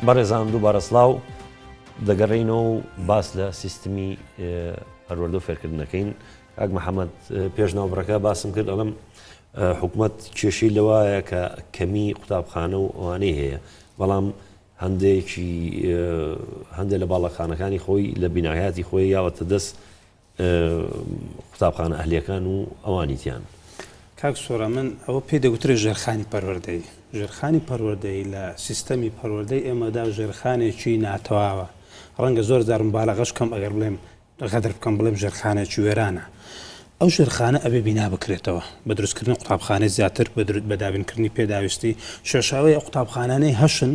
بەڕێزان دووبارە سڵاو دەگەڕێینەوە و باس لە سیستمی هەروەردە و فێرکردنەکەین. کاک محەممەد پێشناوبڕەکە باسم کرد ئەڵم حکوومەت کێشەی لەوایە کە کەمی قوتابخانە و ئەوانەی هەیە، بەڵام هەندێک لە باڵەخانەکانی خۆی لە بینایەتی خۆی یاوەتە دەست قوتابخانە ئەهلیەکان و ئەوانیتیان. کاک سۆرە من ئەوە پێ دەگوترێت ژێرخانی پەروەردەی. ژێرخانی پەروەردەی لە سیستەمی پەروەردەی ئێمەدا ژێرخانێکی ناتەواوە. ڕەنگە زۆر جار مبالەغەش کەم ئەگەر بڵێم غەدر بکەم بڵێم ژێرخانێکی وێرانە. ئەو ژێرخانە ئەبێ بینا بکرێتەوە بە دروستکردن قوتابخانەی زیاتر بە دابینکردنی پێداویستی. شێشاوی قوتابخانانەی هەشن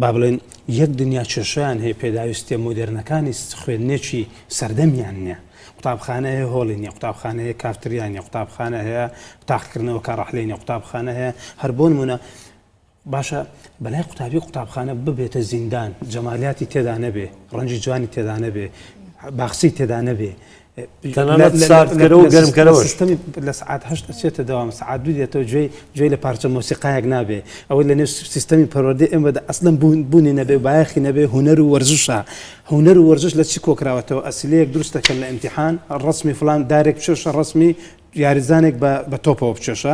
با بڵێن یەک دنیا کێشەیان هەیە پێداویستیە مۆدێرنەکانی خوێندنێکی سەردەمیان نییە. قوتابخانە هەیە هۆڵی نیە، قوتابخانە هەیە کافتریانە، قوتابخانە هەیە تاقیکردنەوە کارڕەحلێنە، قوتابخانە هەیە هەر بۆ نمونە باشە بەلای قوتابخانە ببێتە زیندان، جەمالیاتی تێدا نەبێ، ڕەنجی جوانی تێدا نەبێ، باخچی تێدا نەبێ، سیستەمی لە سعات 8 ئەچێتە دەوام، سعات 2 دێتەوە گوێی لە پارچە مۆسیقایەک نابێ. ئەوەی لە نێو سیستەمی پەروەردەی ئێمەدا ئەسڵەن بوونی نەبێ، بایەخی نەبێ، هونەر و وەرزشە. هونەر و وەرزش لە چی کۆکراوەتەوە؟ ئەسیلەیەک دروست دەکەن لە ئیمتیحان، ڕسمی فلان دارێک بچێشە، ڕسمی یاریزانێک بە تۆپەوە بچێشە،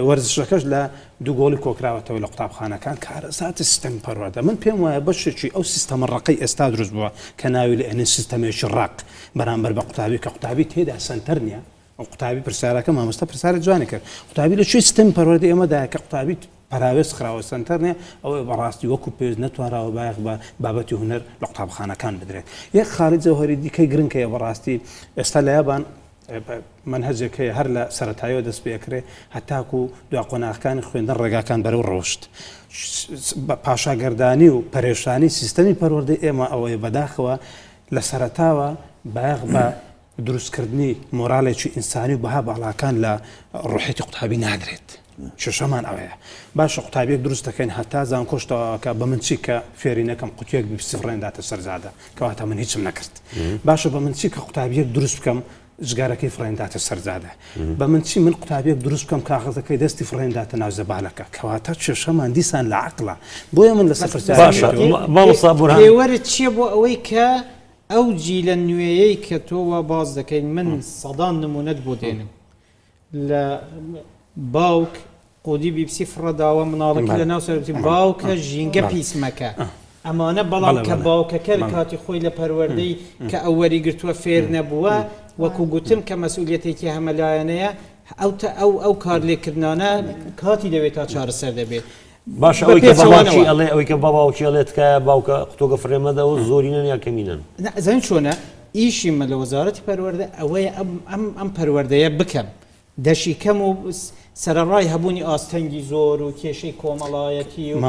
وەرزشەکەش لە دوو گۆڵی کۆکراوەتەوە لە قوتابخانەکان. کارەساتی سیستەمی پەروەردە من پێم وایە بەشێکی ئەو سیستەمە ڕقەی ئێستا دروست بووە کە ناوی لە ئەنێ سیستەمێکی ڕق بەرامبەر بە قوتابی کە قوتابی تێدا سنتەر نییە. ئەو قوتابی پرسیارەکە مامۆستا پرسیارە جوانی کرد، قوتابی لە چی سیستەمی پەروەردەی ئێمەدایە کە قوتابی پراوێز خراوە سنتەر نیە، ئەوەی بەڕاستی وەکو پێویست نەتوانراوە بایەخ بە بابەتی هونەر لە قوتابخانەکان بدرێت. یەک خاڵی جەوهەری دیکەی گرنگەیە بەڕاستی ئێستا لە یابان منهەجێک هەیە هەر لە سەرەتاییەوە دەست پێکرێ هەتاکو دواقۆناغەکانی خوێندن ڕێگاکان بەرەو ڕەوشت. پاشاگەردانی و پەرێشانی سیستەمی پەروەردەی ئێمە ئەوەیە بەداخەوە لە سەرەتاوە بایەخ بە دروستکردنی مۆراڵێکی ئینسانی و بەها باڵاکان لە ڕوحێتی قوتابی نادرێت. شەشەمان ئەوەیە. باشە قوتابیەک دروست دەکەین هەتا زان کۆشتەوەکە بە من چی کە فێری نەکەم قوتیەک سفرێنداتە سەرزادە کەواتە من هیچم نەکرد. باشە بە من چی کە قوتابیەک دروست بکەم ژگارەکەی فڕێنداتە سەرزادە. بە من چی من قوتابیەک دروست بکەم کاغەزەکەی دەستی فڕێنداتە ناو زەبالەکە کەواتە کێشەمان دیسان لە عەقڵە. بۆیە من لە پێوەرت چییە بۆ ئەوەی کە ئەو جیلە نوێیەی کە تۆوە باز دەکەین من سەدان نمونەت بۆ دێنم لە باوک قۆدی بیبسی فڕەداوە مناڵەکی لە ناو سەرەتی باوکە ژینگە پیسمەکە ئەمانە بەڵام کە باوکەکە کاتی خۆی لە پەروەردەی کە ئەو وەری گرتووە فێر نەبووە وەکو گوتم کە مەسئولیەتێکی هەمەلایەنەیە ئەو کار لێکردانە کاتی دەوێت تا چارەسەر دەبێت. باش ئەوەی کە باوکی ئەڵێ ئەوەی کە باوکی ئەڵێت کە باوکە قوتۆگە فڕێمەدە و زۆرینەن یا کەمینەن زەن چۆنە ئیشی مە لە وەزارەتی پەروەردە ئەوەیە ئەم پەروەردەیە بکەم دەشی کەم و سەرڕای هەبوونی ئاستەنگی زۆر و کێشەی کۆمەڵایەتی و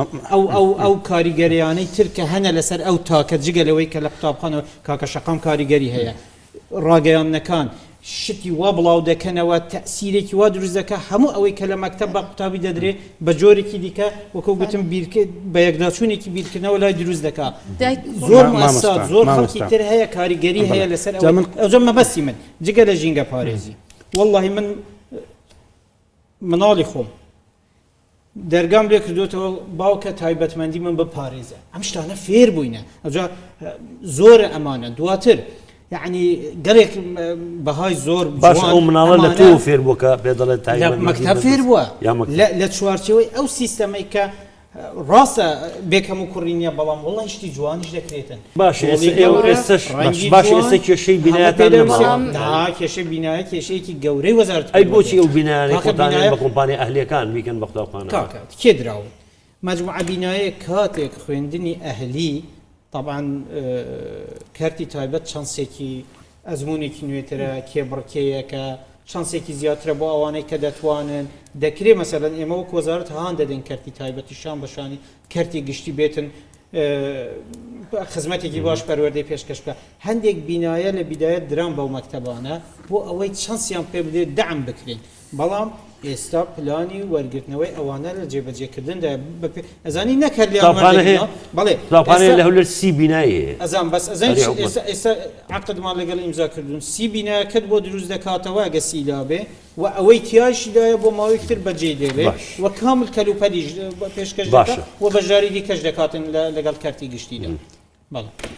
ئەو کاریگەریانەی ترکە هەنە لەسەر ئەو تاکە جگەلەوەی کە لە قوتابخانەوە کاکە شەقام کاریگەری هەیە ڕاگەیاندنەکان شتی وا بڵاو دەکەنەوە تەسیرێکی وا دروست دەکە هەموو ئەوەی کە لە مەکتەب بە قوتابی دەدرێت بە جۆرێکی دیکە وەکو گوتم بە یەکداچوونێکی بیرکردنەوە لای دروست دەکات. زۆر مؤسسات زۆر خەڵکی تر هەیە کاریگەری هەیە لەسەر ئەوجە مەبەستی من جگە لە ژینگە پارێزی واللهی من مناڵی خۆم دەرگام لێ کردوێتەوە باوکە تایبەتمەندی من بپارێزە ئەم شتانە فێر بووینە ئەوجا زۆرە ئەمانە دواتر یعنی گەرێک بەهای زۆر باش ئەو مناڵە لە تۆ فێر بووکە پێ دەڵێت مەکتەب فێر بووە لە چوارچەوەی ئەو سیستەمەی کە ڕاستە بێکەم و کوڕینیە بەڵام وڵی شتی جوانیش دەکرێتن. باش ئێستا کێشەی بینایەتان کێشەی بینایە کێشەیەکی گەورەی وەزارەت ئەی بۆچی ئەو بینایانەی خۆتانیان بە کۆمپانیای ئەهلیەکان بیکەن بە قوتابخانە کێ دراوە مەجموعە بینایە کاتێک خوێندنی ئەهلی طبعا کارتی تایبەت چانسێکی ئەزمونێکی نوێترە کێبڕکەیەکە چانسێکی زیاترە بۆ ئەوانەی کە دەتوانن دەکرێت مەسەلەن ئێمە وەک وەزارەت هاان دەدەین کارتی تایبەتی شان بەشانی کارتی گشتی بێتن خزمەتێکی باش پەروەردەی پێشکەش بکە. هەندێک بینایە لە بیدایەت درام بەو مەکتەبانە بۆ ئەوەی چانسیان پێ بدێت دەعم بکرێن بەڵام ئێستا پلانی وەرگرتنەوەی ئەوانە لە جێبەجێکردندا ئەزانی نەکرد بەڵێ لاپانەیە لە هەولێر سی بینایە ئەزان بەس ئێستا عقدمان لەگەڵ ئیمزا کردوون سی بینایەکەت بۆ دروست دەکاتەوە ئەگە سیلا بێ و ئەوەی تیاشدایە بۆ ماوەیەکتر بەجێ دێبێ و کامل کەلوپەریش پێشکەش دەکات و بەژاری دیکەش دەکاتن لەگەڵ کارتی گشتیدا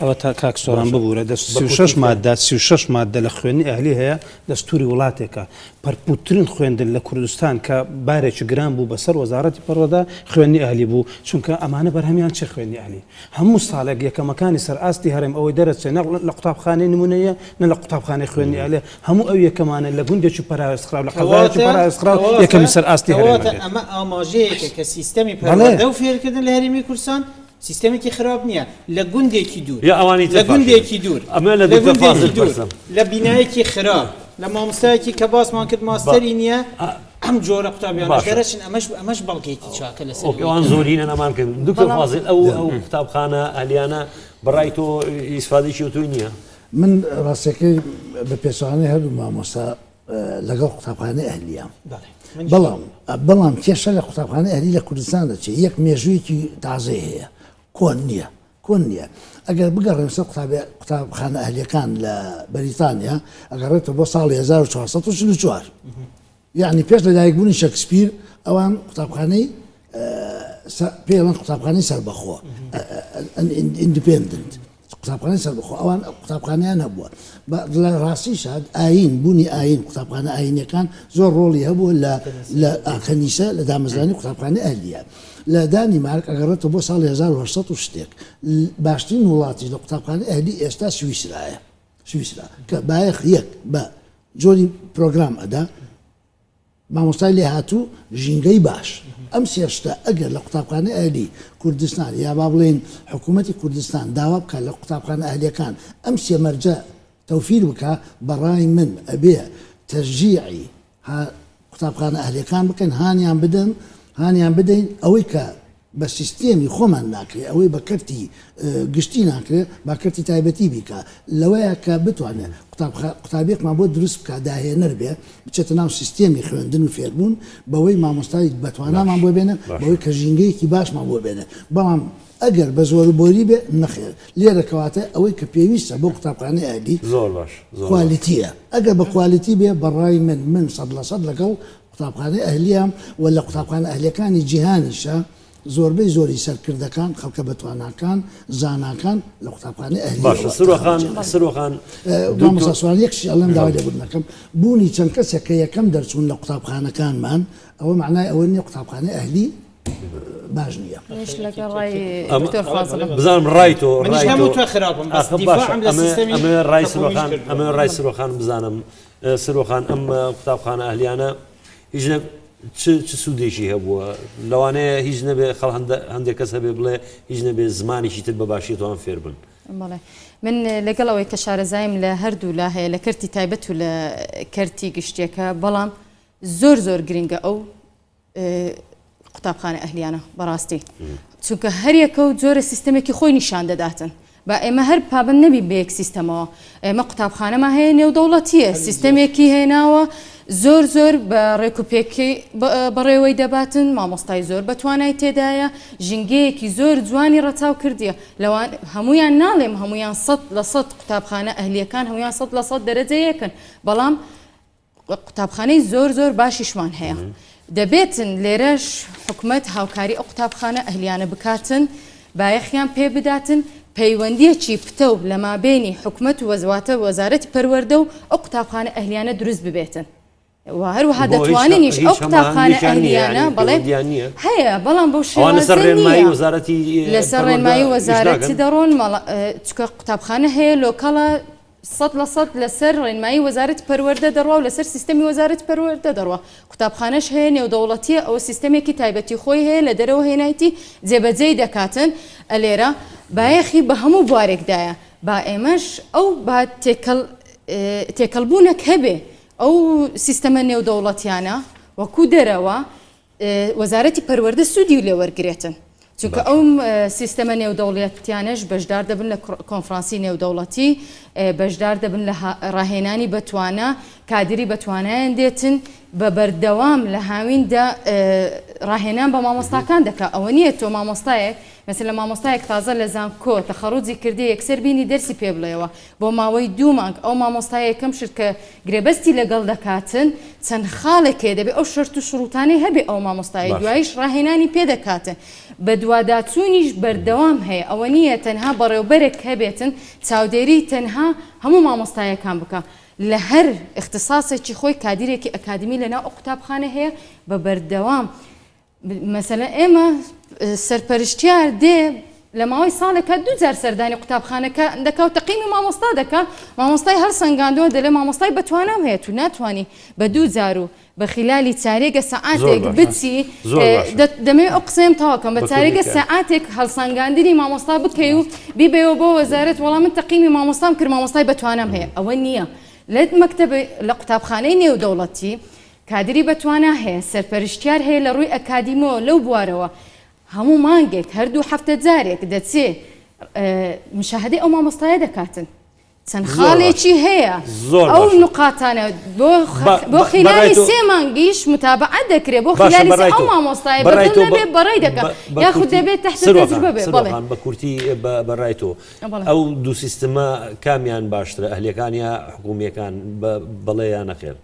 ئەوە تا کاک سۆران ببوورە 36 مادە 36 مادە لە خوێنی ئەهلی هەیە دەستوری وڵاتێکە پەرپوترین خوێندن لە کوردستان کە بارێکی گران بوو بەسەر وەزارەتی پەروەدا خوێنی ئەهلی بوو چونکە ئەمانە بەرهەمیان چه خوێنی ئەهلی هەموو ساڵێک یەکەمەکانی سەر ئاستی هەرێم ئەوەی دەرەچێت نە لە قوتابخانەی نمونەیە نە لە قوتابخانەی خوێنی ئەهلی هەموو ئەو یەکەمانە لە گوندێکی پەراوێزخراو لە قەزایەکی پەراوێزخراو یەکەمی سەر ئاستی هەرێم ئەمە ئاماژەیەکە کە سیستەمی پەروەردە و فێرکردن لە هەرێمی کوردستان سیستەمێکی خراپ نییە لە گوندێکی دوور لە گوندێکی دوور لە بینایەکی خراپ لە مامۆستایەکی کە باسمان کرد ماستەری نییە ئەم جۆرە قوتابیانە دەرەچن ئەمەش بەڵگەیەکی چاکە لەسەر ئەوان زۆرینە نەمان کرد دکتۆر فازڵ ئەو قوتابخانە ئەهلیانە بەڕای تۆ ئیسفادێکی توی نییە من ڕاستەکەی بە پێچوانەی هەردوو مامۆستا لەگەڵ قوتابخانەی ئەهلیە بەڵام کێشە لە قوتابخانەی ئەهلی لە کوردستان دەچێت یەک مێژوویەکی تازەی هەیە کۆن نییە ئەگەر بگەڕێم سەر قوتابخانە ئەهلیەکان لە بەریتانیا ئەگەڕێتەوە بۆ ساڵی 1444 یعنی پێش لەدایکبوونی شەکسپیر ئەوان قوتابخانەی پێڵەن قوتابخانەی سەربەخۆ ئیندیپێندنت قوتابخانەی سەربەخۆ ئەوان قوتابخانەیان هەبووە لە ڕاستیشە ئاین بوونی ئاین قوتابخانە ئاینەکان زۆر ڕۆڵی هەبوو لە کەنیسە لە دامەزرانی قوتابخانەی ئەهلیە لە دانیمارک ئەگەڕێتەوە بۆ ساڵی 1970 شتێک باشترین وڵاتی لە قوتابخانەی ئەهلی ئێستا سویسرایە سویسرا کە بایەخ یەک بە جۆری پرۆگرام ئەدا مامۆستای لێ هاتوو ژینگەی باش ئەم سێشتە ئەگەر لە قوتابخانەی ئەهلی کوردستان یا با بڵێن حکوومەتی کوردستان داوا بکە لە قوتابخانە ئەهلیەکان ئەم سێ مەرجە تەوفیر بکە بەڕای من ئەبێ تەشجیعی قوتابخانە ئەهلیەکان بکەن هانیان بدەین ئەوەی کە بە سیستێمی خۆمان ناکرێت ئەوەی بە کەرتی گشتی ناکرێت با کەرتی تایبەتی بیکە لەوەیە کە بتوانێت قوتابێکمان بۆ دروست بکە داهێنەر بێ بچێتە ناو سیستێمی خوێندن و فێربوون بەوەی مامۆستای بەتوانامان بۆ بێنە بەوەی کە ژینگەیەکی باشمان بۆ بێنە بەڵام ئەگەر بە زۆربۆری بێ نەخێر لێرە کەواتە ئەوەی کە پێویستە بۆ قوتابخانەی ئەهلی زۆر باش کوالیتیە ئەگەر بە کوالیتی بێ بەڕای من 100% لەگەڵ قوتابخانەی ئەهلیام و لە قوتابخانە ئەهلیەکانی جیهانیشە زۆربەی زۆری سەرکردەکان خەڵکە بەتواناکان زاناکان لە قوتابخانەی ئەهلی باشە سروخان یەکشی ئەڵێم داوای لێبوونەکەم بوونی چەند کەسێک کە یەکەم دەرچوون لە قوتابخانەکانمان ئەوە معنای ئەوە نییە قوتابخانەی ئەهلی باش نییە بزانم ڕای تۆ ئەمە ڕای سروخان بزانم سروخان ئەم قوتابخانە ئەهلیانە هیچ چ سوودێکی هەبووە لەوانەیە هیچ نەبێ خەڵ هەندێک کەس هەبێ بڵێ هیچ نەبێ زمانێکی تر بە باشی توان فێر بن بەڵێ من لەگەڵ ئەوەی کە شارەزایم لە هەردوو لا هەیە لە کەرتی تایبەت و لە کەرتی گشتیەکە بەڵام زۆر گرنگە ئەو قوتابخانە ئەهلیانە بەڕاستی چونکە هەریەکە و جۆرە سیستەمێکی خۆی نیشان دەداتن با ئێمە هەر پابند نەبی بە یەک سیستەمەوە ئێمە قوتابخانەمە هەیە نێودەوڵەتیە سیستەمێکی هێناوە زۆر بە ڕێکوپێکی بەڕێوەی دەباتن مامۆستای زۆر بەتوانای تێدایە ژینگەیەکی زۆر جوانی ڕەچاو کردیە لەوان هەمویان ناڵێم هەمویان 100% قوتابخانە ئەهلیەکان هەمویان 100% دەرەجە یەکن بەڵام قوتابخانەی زۆر باشیشمان هەیە دەبێتن لێرەش حکومەت هاوکاری ئەو قوتابخانە ئەهلیانە بکاتن بایەخیان پێ بداتن پەیوەندیەکی پتە و لە مابینی حکومەت و وەزارەتی وەزارەتی پەروەردە و ئەو قوتابخانە ئەهلیانە دروست ببێتن و هەروەها دەتوانینیش ئەو قوتابخانە ئەهلیانە بەڵێ هەیە بەڵام بەو لەسەر ڕێنمایی وەزارەتی دەڕۆن چکە قوتابخانە هەیە لۆکەڵە 100% لەسەر ڕێنمایی وەزارەتی پەروەردە دەڕوا و لەسەر سیستەمی وەزارەتی پەروەردە دەڕوا قوتابخانەش هەیە نێودەوڵەتیە ئەوە سیستەمێکی تایبەتی خۆی هەیە لە دەرەوە هێنایەتی جێبەجێی دەکاتن ئەلێرە بایەخی بە هەموو بوارێکدایە با ئێمەش ئەو با تێکەڵبوونەک هەبێ ئەو سیستەمە نێودەوڵەتیانە وەکو دەرەوە وەزارەتی پەروەردە سوودی لێ وەرگرێتن چونکە ئەو سیستەمە نێودەوڵەتیانەش بەشدار دەبن لە کۆنفرانسی نێودەوڵەتی بەشدار دەبن لە ڕاهێنانی بەتوانە کادری بەتوانیان دێتن بە بەردەوام لە هاویندا ڕاهێنان بە مامۆستاکان دەکات ئەوە نییە تۆ مامۆستایەک مثل مامۆستایەک تازە لە زانکۆ تەخەڕوجی کردی یەکسەر بینی دەرسی پێ بڵێەوە بۆ ماوەی 2 مانگ ئەو مامۆستای یەکەم شت کە گرێبەستی لەگەڵ دەکاتن چەند خاڵێکێ دەبێت ئەو شەرت و شروتانەی هەبێ ئەو مامۆستایی دوایش ڕاهێنانی پێ دەکاتن بە دوواداچوونیش بەردەوام هەیە ئەوە نییە تەنها بەڕێوبەرێک هەبێتن چاودێری تەنها هەموو مامۆستایەکان بکە لە هەر اختصاسێکی خۆی کادیرێکی ئەکادمی لەناو ئەو قوتابخانە هەیە بە بەردەوام مەسەلەن ئێمە سەرپەرشتیار دێ لە ماوەی ساڵێکە 2 جار سەردانی قوتابخانەکە دەکا و تەقیمی مامۆستا دەکا مامۆستای هەر سنگاندەوە دەڵێ مامۆستای بەتوانام هەیە تو ناتوانانی بە 2 جار و بە خلالی چارێگە سەعاتێک بچی دەمێ ئەو قسەم تاواکەم بە چارێگە سەعاتێک هەڵسەنگاندنی مامۆستا بکەی و بیبێەوە بۆ وەزارەت وەڵام من تەقیمی مامۆستام کرد مامۆستای بەتوانام هەیە ئەوە نییە لە مەکتەب لە قوتابخانەی نێودەوڵەتی کادری بەتوانە هەیە سەرپەرشتیار هەیە لە ڕووی ئەکادیمەوە لەو بوارەوە هەموو مانگێک هەردوو هەفتە جارێک دەچێ مشاهدەی ئەو مامۆستایە دەکاتن چەند خاڵێکی هەیە ئەو نقاتانە بۆ خلالی 3 مانگیش متابعەت دەکرێت بۆ خلالی ئەو مامۆستایە بەدڵ نەبێت بەڕێی دەکات یاخود دەبێت تحت تەجربە بێت بە کورتی بەڕای تۆ ئەو دوو سیستەمە کامیان باشترە ئەهلەکان یا حکوومیەکان بەڵێ یان نەخێر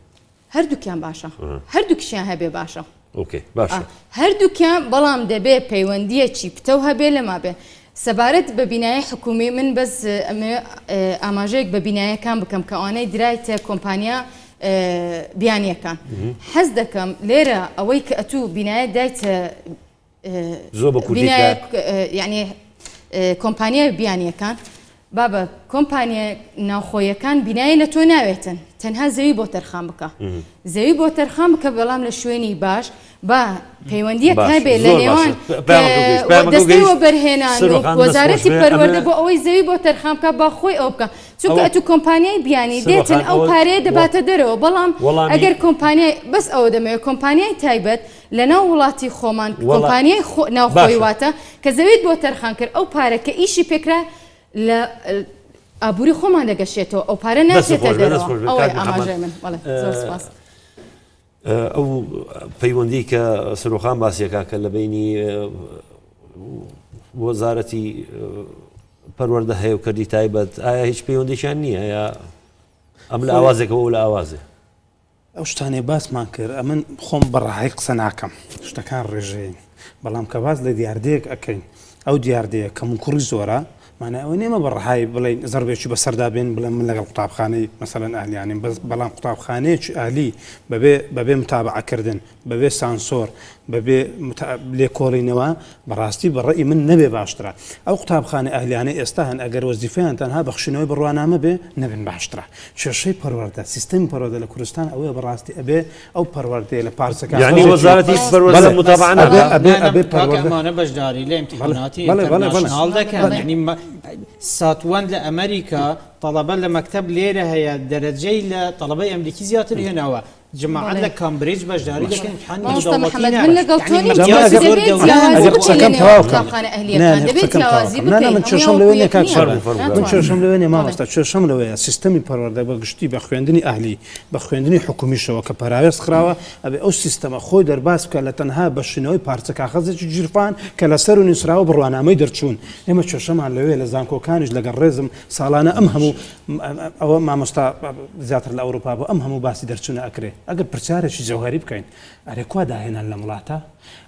هەردووکیان باشە هەردووکیشیان هەبێ باشە ئۆکێ باشە هەردووکیان بەڵام دەبێت پەیوەندیەکی پتە و هەبێ لەما بێ سەبارەت بە بینایی حکومی من بەس ئاماژەیەک بە بینایەکان بکەم کە ئەوانەی درایتە کۆمپانیا بیانیەکان حەز دەکەم لێرە ئەوەی کە ئەتوو بینایە دایتە زۆر بە کوردی یعنی کۆمپانیای بیانیەکان بابە کۆمپانیا ناوخۆیەکان بینایی لە تۆ ناوێتن تەنها زەوی بۆ تەرخان بکە زەوی بۆ تەرخان بکە بەڵام لە شوێنی باش با پەیوەندیەک هەبێ لە نێوان دەستەی وەبەرهێنان و وەزارەتی پەروەردە بۆ ئەوەی زەوی بۆ تەرخان بکە با خۆی ئەو بکە چونکە ئەتوو کۆمپانیای بیانی دێتن ئەو پارەیە دەباتە دەرەوە بەڵام ئەگەر کۆمپانیای بەس ئەوە دەمەوێت کۆمپانیای تایبەت لە ناو وڵاتی خۆمان کۆمپانیای ناوخۆی واتە کە زەویت بۆ تەرخان کرد ئەو پارە کە ئیشی پێکرا لە ئابووری خۆمان دەگەشێتەوە ئەو پارە ناچێتە دەرەوە ئەوەی ئاماژەی من بەڵێ زۆر سپاس ئەو پەیوەندی کە سەرۆخان باسیەکە کە لە بینی وەزارەتی پەروەردە هەیە و کردی تایبەت ئایا هیچ پەیوەندیشان نییە یا ئەم لە ئاوازێکەوە و لە ئاوازێ ئەو شتانێ باسمان کرد ئەمن خۆم بەڕاهی قسە ناکەم شتەکان ڕێژەیە بەڵام کە باز لە دیاردەیەک ئەەکەین ئەو دیاردەیە کەم و کوڕی زۆرە مانە ئەوە نێمە بەڕهای بڵێن زەربێکی بەسەردا بێن بڵێن من لەگەڵ قوتابخانەی مەسەلەن ئالیانیم بەڵام قوتابخانەیەکی ئالی بەبێ متابعەکردن بەبێ سانسۆر بەبێ لێکۆڵینەوە بەڕاستی بەڕێی من نەبێ باشترە ئەو قوتابخانە ئەهلیانە ئێستا هەن ئەگەر وەزیفەیان تەنها بەخشینەوەی بڕوانامە بێ نەبن باشترە کێشەی پەروەردە سیستەمی پەروەردە لە کوردستان ئەوەیە بەڕاستی ئەبێ ئەو پەروەردەیە لە پارچەکان یعنی وەزارەتی پەروەردە متابعە ئەبێ پەروەردەمانە بەشداری لە ئیمتیحاناتی ئینتەرناشنال دەکەن یعنی ساتوان لە ئەمریکا طلبە لە مەکتەب لێرە هەیە دەرەجەی لە طلبەی ئەمریکی زیاتر هێناوە جماعەت لە کامبریج بەشداری دەکەن من چێشەم لەوێنێ من چێشەم لەوێنێ مامۆستا چێشەم لەوەیە سیستەمی پەروەردە بە گشتی بە خوێندنی ئاهلی بە خوێندنی حکومیشەوە کە پەراوێز خراوە ئەبێ ئەو سیستەمە خۆی دەرباس بکە لە تەنها بەشینەوەی پارچە کاغەزێکی جیرفان کە لەسەر و نووسراوە بڕوانامەی دەرچوون ئێمە چێشەمان لەوێ لە زانکۆکانیش لەگەڵ ڕێزم ساڵانە ئەم هەموو ئەوە مامۆستا زیاتر لە ئەوروپا بۆ ئەم هەموو باسی دەرچوونە ئەکرێ ئەگەر پرسیارێکی جەوهری بکەین ئەرێکوا داهێنان لە وڵاتە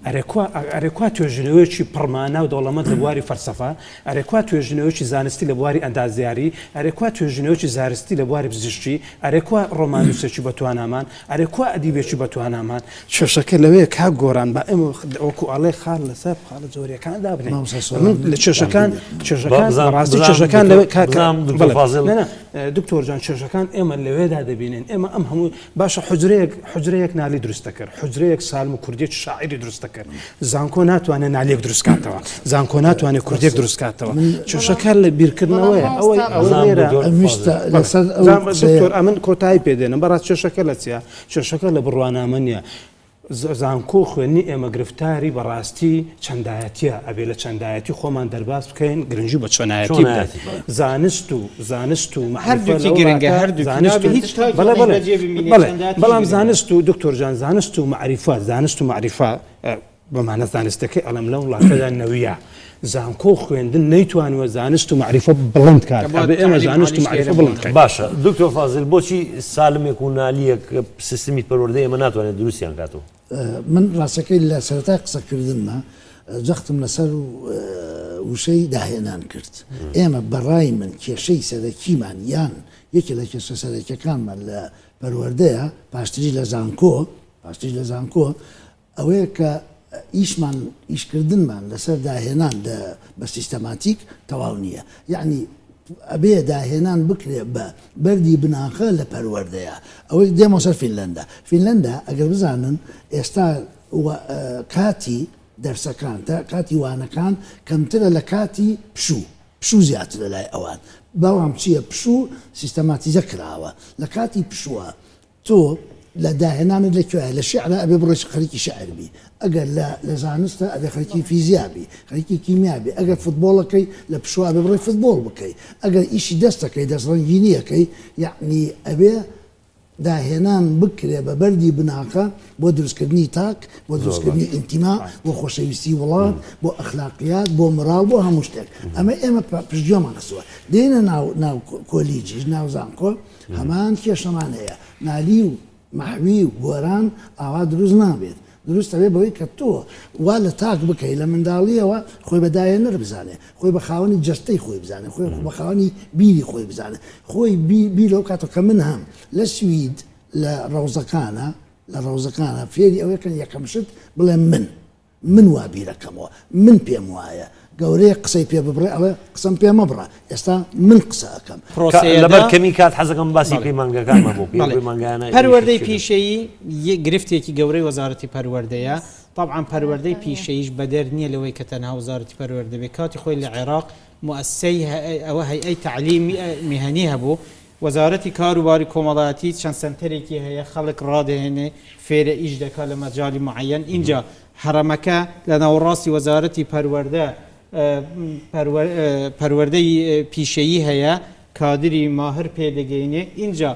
ئەرێکوا توێژینەوەیکی پڕمانە و دەوڵەمەند لە بواری فەرسەفا ئەرێکوا توێژینەوەیکی زانستی لە بواری ئەندازیاری ئەرێکوا توێژینەوەیکی زارستی لە بواری پزیشکی ئەرێکوا ڕۆمانوسێکی بەتوانامان ئەرێکوا ئەدیبێکی بەتوانامان چێشەکە لەوەیە کاک گۆران بە ئێمە وەکو ئاڵێ خاڵ لەسەر خاڵە جۆریەکان دابنێ لە چێشەکان ڕاستی چێشەکان لەوێ دکتۆر جان چێشەکان ئێمە لەوێدا دەبینێن ئێمە ئەم هەموو باشە حجرەیەک نالی دروستە کرد حجرەیەک سالم و کوردێکی شاعری دروستە کرد زانکۆ ناتوانێت نالێک دروستکاتەوە زانکۆ ناتوانێت کوردێک دروستکاتەوە چێشەکان لە بیرکردنەوەیە دکتۆر ئەمن کۆتایی پێدێنم بەڕاست چێشەکە لە چیە چێشەکە لە بڕوانامە نیە زانکۆ خوێنی ئێمە گرفتاری بەڕاستی چەندایەتیە ئەبێ لە چەندایەتی خۆمان دەرباز بکەین گرنگی بە چۆنایەتی زانست و هەردووکی گرنگە بەڵام زانست و دکتۆرجان زانست و معریفە بەمانە زانستەکەی ئەڵم لە وڵاتەدا نەویە زانکۆ خوێندن نەیتوانوە زانست و معریفە بڵند کات ئێمە زانست و معریفە بڵند باشە دکتۆر فازل بۆچی سالمێک و نالیەک سیستمی پەروەردەی ئێمە ناتوانێت دروستیان کاتەوە من ڕاستەکەی لە سەرەتا قسەکردنمە جەختم لەسەر وشەی داهێنان کرد ئێمە بەڕای من کێشەی سەرەکیمان یان یەکێ لە کێشە سەرەکیەکانمان لە پەروەردەیە پاشتری لە زانکۆ ئەوەیە کە ئیشکردنمان لەسەر داهێنان بە سیستەماتیک تەواو نییە یعنی ئەبێ داهێنان بکرێ بە بەردی بناخە لە پەروەردەیە ئەوەی دێمە سەر فینلەندا ئەگەر بزانن ئێستا کاتی دەرسەکان تا کاتی وانەکان کەمترە لە کاتی پشوو زیاتر لە لای ئەوان بەڵام چییە پشوو سیستەماتیزە کراوە لە کاتی پشووە تۆ لە داهێنانت لەکوێ لە شعرە ئەبێ بڕۆی خەریکی شعربی ئەگەر لە زانستە ئەبێ خەریکی فیزیابی خەریکی کیمیابی ئەگەر فوتبۆڵەکەی لە پشووە ئەبێ بڕۆی فوتبۆڵ بکەی ئەگەر ئیشی دەستەکەی دەستڕەنگینیەکەی یعنی ئەبێ داهێنان بکرێ بە بەردی بناکە بۆ دروستکردنی تاک بۆ دروستکردنی ئینتیما بۆ خۆشەویستی وڵات بۆ ئەخلاقیات بۆ مراڵ بۆ هەموو شتێک ئێمە پشتگوێمان خستووە دێنە ناو کۆلیجیش ناو زانکۆ هەمان کێشەمان هەیە نالی و محوی و گۆران ئاوا دروست نابێت دروست ئەوێ بەوەی کە تۆ وا لە تاک بکەی لە منداڵیەوە خۆی بە داهێنەر بزانێ خۆی بە خاوەنی جەستەی خۆی بزانێ خۆی بە خاوەنی بیری خۆی بزانێ خۆی بیر لەو کاتەوە کە من هەم لە سوید لە ڕەوزەکانە فێری ئەوەیەکەن یەکەم شت بڵێ من وا بیرەکەمەوە من پێم وایە گەورەیە قسەی پێ ببڕێ ئەوە قسەم پێ مەبڕە ئێستا من قسە ئەەکەم لەبەر کەمی کات حەزەکەم باسی پەیمانگەکانمان بۆ پەیمانگانە پەروەردەی پیشەیی گرفتێکی گەورەی وەزارەتی پەروەردەیە طبعا پەروەردەی پیشەیش بەدەر نییە لەوەی کە تەنها وەزارەتی پەروەردە بێ کاتی خۆی لە عێراق مؤسسەی ئەوە هەیئەی تعلیمی میهنی هەبوو وەزارەتی کاروباری کۆمەڵایەتی چەند سنتەرێکی هەیە خەڵک ڕادهێنێ فێرە ئیش دەکات لە مەجالی معەن اینجا هەرەمەکە لە ناوەڕاستی وەزارەتی پەروەردە پەروەردەی پیشەیی هەیە کادری ماهر پێدەگەینێ اینجا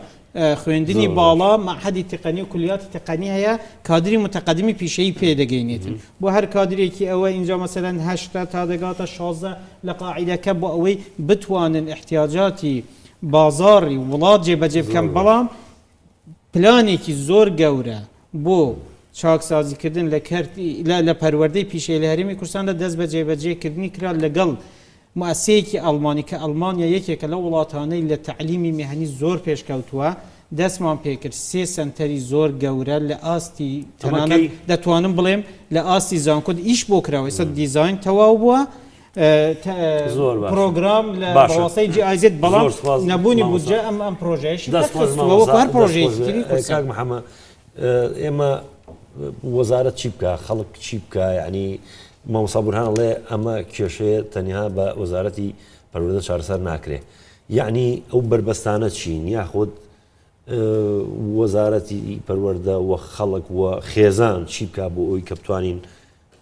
خوێندنی باڵا معهدی تقنی و کولیاتی تقنی هەیە کادری متەقەدمی پیشەیی پێدەگەینێتن بۆ هەر کادرێکی ئەوە اینجا مەسەلەن 8 تا دەگاتە 16 لە قاعیدەکە بۆ ئەوەی بتوانن احتیاجاتی بازاری وڵات جێبەجێ بکەن بەڵام پلانێکی زۆر گەورە بۆ چاکسازیکردن لە پەروەردەی پیشەی لە هەرێمی کوردستاندا دەست بە جێبەجێکردنی کرا لەگەڵ مؤسسەیەکی ئەڵمانی کە ئەڵمانیا یەکێکە لە وڵاتانەی لە تعلیمی میهنی زۆر پێشکەوتووە دەستمان پێکرد 3 سنتەری زۆر گەورە لە ئاستی تەنانەت دەتوانم بڵێم لە ئاستی زانکۆ ئیش بۆ کراوە ئێستا دیزاین تەواو بووە پرۆگرام لە بەواسەی جیایزێت بەڵام نەبوونی بودجە ئەم پرۆژەیەشی هەر پرۆژەیەکی کاک محەممەد ئێمە وەزارەت چی بکە خەڵک چی بکە یعنی مامۆستا بورهان ئەڵێ ئەمە کێشەیە تەنیا بە وەزارەتی پەروەردە چارەسەر ناکرێ یعنی ئەو بربەستانە چین یاخود وەزارەتی پەروەردە و خەڵک و خێزان چی بکە بۆ ئەوی کە بتوانین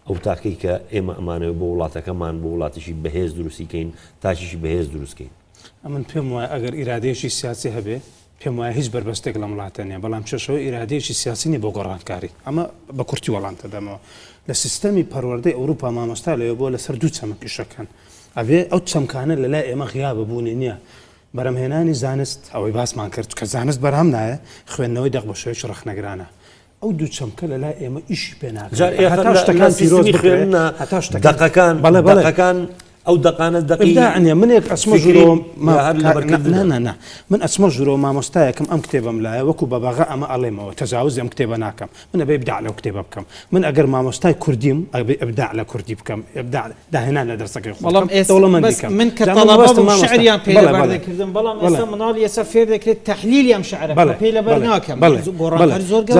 ئەو تاکەی کە ئێمە ئەمانەوە بۆ وڵاتەکەمان بۆ وڵاتیشی بەهێز دروستیکەین تاکیشی بەهێز دروستکەین ئەمن پێم وایە ئەگەر ئیرادەیەشی سیاسی هەبێ پێم وایە هیچ بربەستێک لە وڵاتە نیە بەڵام چێشەوە ئیرادەیەکی سیاسی نیە بۆ گۆڕانکاری ئەمە بە کورتی وەڵامتە دەمەوە لە سیستەمی پەروەردەی ئەوروپا مامۆستا لەوێ بۆ لەسەر دوو چەمەکیشەکەن ئەبێ ئەو چەمکانە لەلای ئێمە غیابە بوونی نییە بەرەمهێنانی زانست ئەوەی باسمان کرد کە زانست بەرهەم نایە خوێندنەوەی دەق بە شوێش ڕەخنەگرانە ئەو دوو چەمکە لەلای ئێمە ئیشی پێ ناکەن ئەو دقانە دقیقانە منێک ئەسمە ژورۆ من ئەسمە ژورۆ مامۆستایەکەم ئەم کتێبم لایە وەکو بە بەغا ئەمە ئەڵێمەوە تەجاوز ئەم کتێبە ناکەم من ئەبێ ئبداع لەو کتێبە بکەم من ئەگەر مامۆستای کوردیم ئەبێ ئبداع لە کوردی بکەم داهێنان لە دەرسەکەی بەڵام من کە تەڵەبە شعریان پێ لەبەردەکردم بەڵام ئێستا مناڵی ئێستا فێر دەکرێت تەحلیلی ئەم شعرە پێ لەبەر ناکەم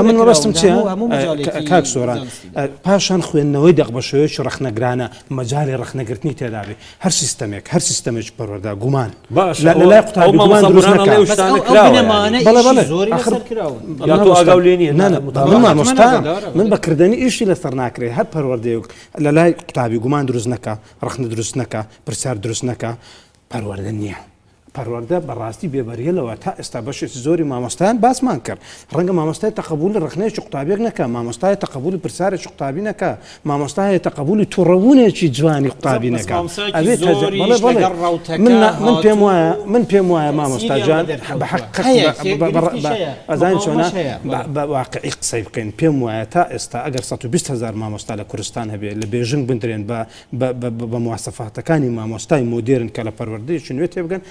من ڕستم چیە کاک سۆران پاشان خوێندنەوەی دەق بە شوێش ڕەخنەگرانە مەجای ڕەخنەگرتنی تێدا قوتابی هەر سیستەمێک پەروەردە گومان باش لە لای قوتابی گومان دروست نەکات بەس ئەو بنەمانە ئیشی زۆری لەسەر کراون یا تۆ ئاگاو لێ نییە من مامۆستا من بەکردنی ئیشی لەسەر ناکرێت هەر پەروەردەیەک لە لای قوتابی گومان دروست نەکە ڕخنە دروست نەکە پرسیار دروست نەکە پەروەردە نییە پەروەردە بەڕاستی بێبەریەلەوە تا ئێستا بەشێکی زۆری مامۆستایان باسمان کرد ڕەنگە مامۆستای تەقبولی ڕخنەیەکی قوتابیەک نەکە مامۆستای تەقبولی پرسیارێکی قوتابی نەکە مامۆستای تەقبولی تووڕەبوونێکی جوانی قوتابی نەکە من پێم وایە مامۆستا جان بە حەق ئەزان چۆنە بە واقعی قسەی بکەین پێم وایە تا ئێستا ئەگەر 120,000 مامۆستا لە کوردستان هەبێت لە بێژنگ بنرێن بە مواسەفاتەکانی مامۆستای مۆدێرن کە لە پەروەردەیەکی نوێ تێبگەن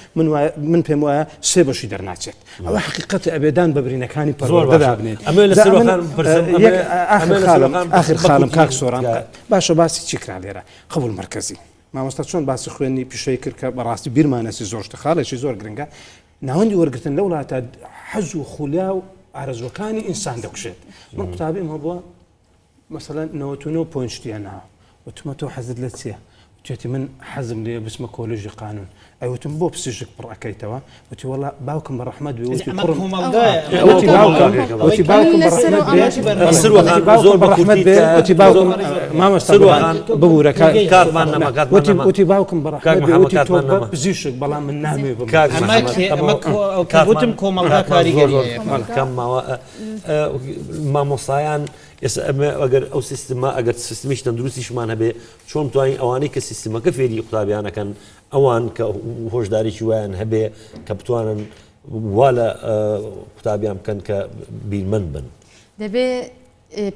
من پێم وایە سێ بەشی دەرناچێت ئەوە حقیقەتی ئەبێدان بە برینەکانی پەروەردەدا بنێت ئاخر خاڵم کاک سۆران باشە باسی چی کرا لێرە قبول مرکزی مامۆستا چۆن باسی خوێنی پیشەی کرد کە بەڕاستی بیرمانەسی زۆر شتە خاڵێکی زۆر گرنگە ناوەندی وەرگرتن لە وڵاتە حەز و خولیا و ئارەزوەکانی ئینسان دەکوشێت من قوتابیم هەبووە مەسەلەن 99 پۆینتیە ناوە وتمە تۆ حەزت لە چییە توێتی من حەزم لێ بچمە کۆلێژی قانون ئەوتم بۆ پزیشک پڕ ئەەکەیتەوە وتی وەڵا باوکم بە ڕەحمەت بێ وتی وتی باوکم بە ڕەحمەت پزیشک بەڵام من نامێ وتم کۆمەڵگا کاریگەری مامۆستایان ئێستا ئەمە ئەگەر ئەو سیستما ئەگەر سیستمیش تەندروستیشمان هەبێ چۆن توانین ئەوانەی کە سیستمەکە فێری قوتابیانەکەن ئەوان کە هۆشداریی وایان هەبێ کە بتوانن وا لە قوتابیان بکەن کە بیرمەند بن دەبێ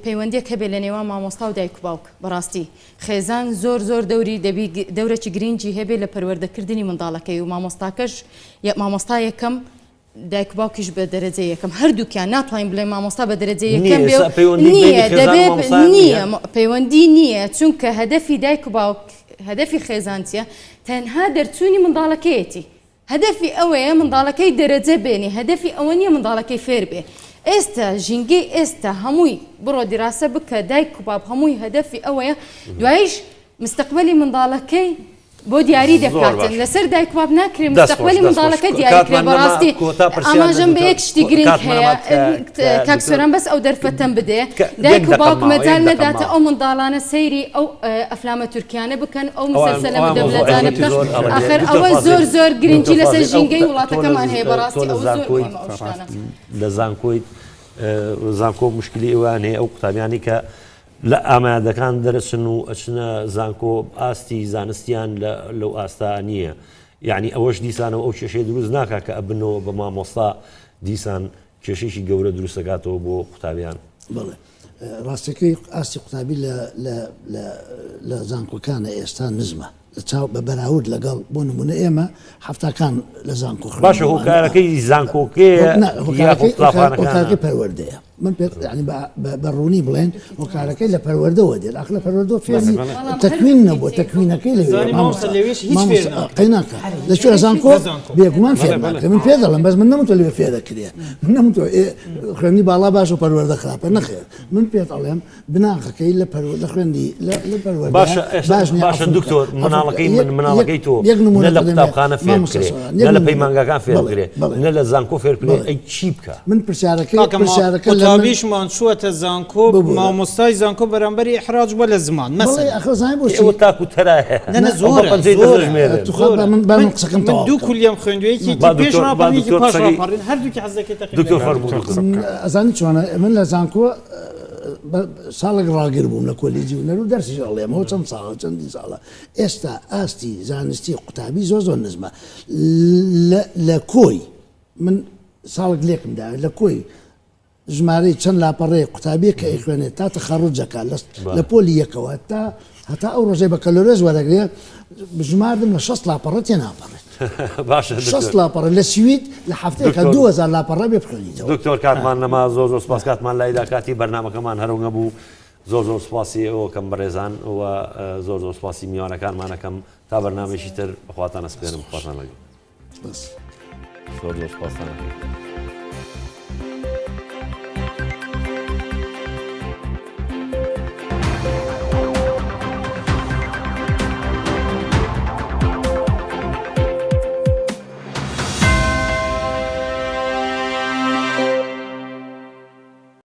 پەیوەندیەک هەبێ لە نێوان مامۆستا و دایک و باوک بەڕاستی خێزان زۆر دەوری دەبی دەورەی گرنگی هەبێ لە پەروەردەکردنی منداڵەکەی و مامۆستاکەش مامۆستا یەکەم دایک و باوکیش بە دەرەجە یەکەم هەردووکیان ناتوانین بڵێ مامۆستا بە دەرەجە یەکەم نییە دەبێت نییە پەیوەندی نییە چونکە هەدەفی دایک و باوک هەدەفی خێزانچیە تەنها دەرچوونی منداڵەکەیەتی هەدەفی ئەوەیە منداڵەکەی دەرەجە بێنی هەدەفی ئەوە نییە منداڵەکەی فێر بێ ئێستا ژینگەی ئێستا هەمووی بڕۆ دیراسە بکە دایک و باوک هەمووی هەدەفی ئەوەیە دوایش مستقبلی منداڵەکەی بۆ دیاری دەکاتن لەسەر دایک و باوک ناکرێت مستقبلی منداڵەکە دیاریکرێ بەڕاستی ئاماژەم بە یەک شتی گرنگ هەیە کاکسۆران بەس ئەو دەرفەتەم بدێ دایک و باوک مەجال نەداتە ئەو منداڵانە سەیری ئەو ئەفلامە تورکیانە بکەن ئەو مسلسلە مدەبلەجانە بکەن ئاخر ئەوە زۆر گرنگی لەسەر ژینگەی وڵاتەکەمان هەیە بەڕاستی ئەو زۆر لە زانکۆی زانکۆ مشکلی ئەوان هەیە ئەو قوتابیانی کە لە ئامادەکان دەرەچن و ئەچنە زانکۆ ئاستی زانستیان لەو ئاستا نییە یعنی ئەوەش دیسانەوە ئەو کێشەی دروست ناکات کە ئەبنەوە بە مامۆستا دیسان کێشەیەکی گەورە دروست دەکاتەوە بۆ قوتابیان بڵێ ڕاستەکەی ئاستی قوتابی لە زانکۆکانە ئێستا نزمە بە بەراورد لەگەڵ بۆ نمونە ئێمە هەفتاکان لە زانکۆ باشە هۆکارەکەی زانکۆکەیە هۆکارەکەی پەروەردەیە من پێ بەڕوونی بڵێن هۆکارەکەی لە پەروەردەوە دێت ئاخ لە پەروەردەوە فێری تەکوین نەبووە تەکوینەکەی قەیناکە لەکوێ زانکۆ بێگومان فێرماکە من پێ دەڵم بەس من نەمتوە لێ فێر دەکرێ من نەمتوە خوێندی باڵا باش و پەروەردە خراپە نەخێر من پێت ئەڵێم بناغەکەی لە پەروەردە خوێندی لە پەروەردە باشە دکتۆر مناڵەکەی تۆ نە لە قوتابخانە فێر بکرێ نە لە پەیمانگاکان فێر بکرێ نە لە زانکۆ فێر بکرێ ئەی چی بکە من پرسیارەکە قوتابیشمان چووەتە زانکۆ مامۆستای زانکۆ بەرامبەری ئیحراج بووە لە زمان ئەوە تاکو تەرایە من دوو کولیەم خوێندوویەکی پێش ڕاپەڕێکی پاش ڕاپەڕین هەردووکی حەز دەکەیتە دکتۆر فەرموو ئەزانی چۆنە من لە زانکۆ ساڵێک ڕاگر بووم لە کۆلیجی و نەرو دەرسی ئەڵێمەوە چەند ساڵە چەندی ساڵە ئێستا ئاستی زانستی قوتابی زۆر نزمە لە کۆی من ساڵێک لێکمدا لە کۆی ژمارەی چەند لاپەڕەیە قوتابیە کە ئەیخوێنێت تا تەخەڕوجەکە لە پۆلی یەکەوە هەتا ئەو ڕۆژەی بە کەلۆرێز وەرەگرێ بژماردم لە 6 لاپەڕە تێناپەڕێت 6 لاپەڕە لە سوید لە هەفتەیەکە 2000 لاپەڕە بێ بخوێنیتەوە دکتۆر کاتمان نەما زۆر سپاس کاتمان لایدا کاتی بەرنامەکەمان هەرەوە بوو زۆر سپاسی ئەوە کەم بەڕێزان و زۆر سپاسی میوانەکانمانەکەم تا بەرنامێکی تر بەخواتان ئەسپێرم خواتان لەگەڵ زۆر سپاسان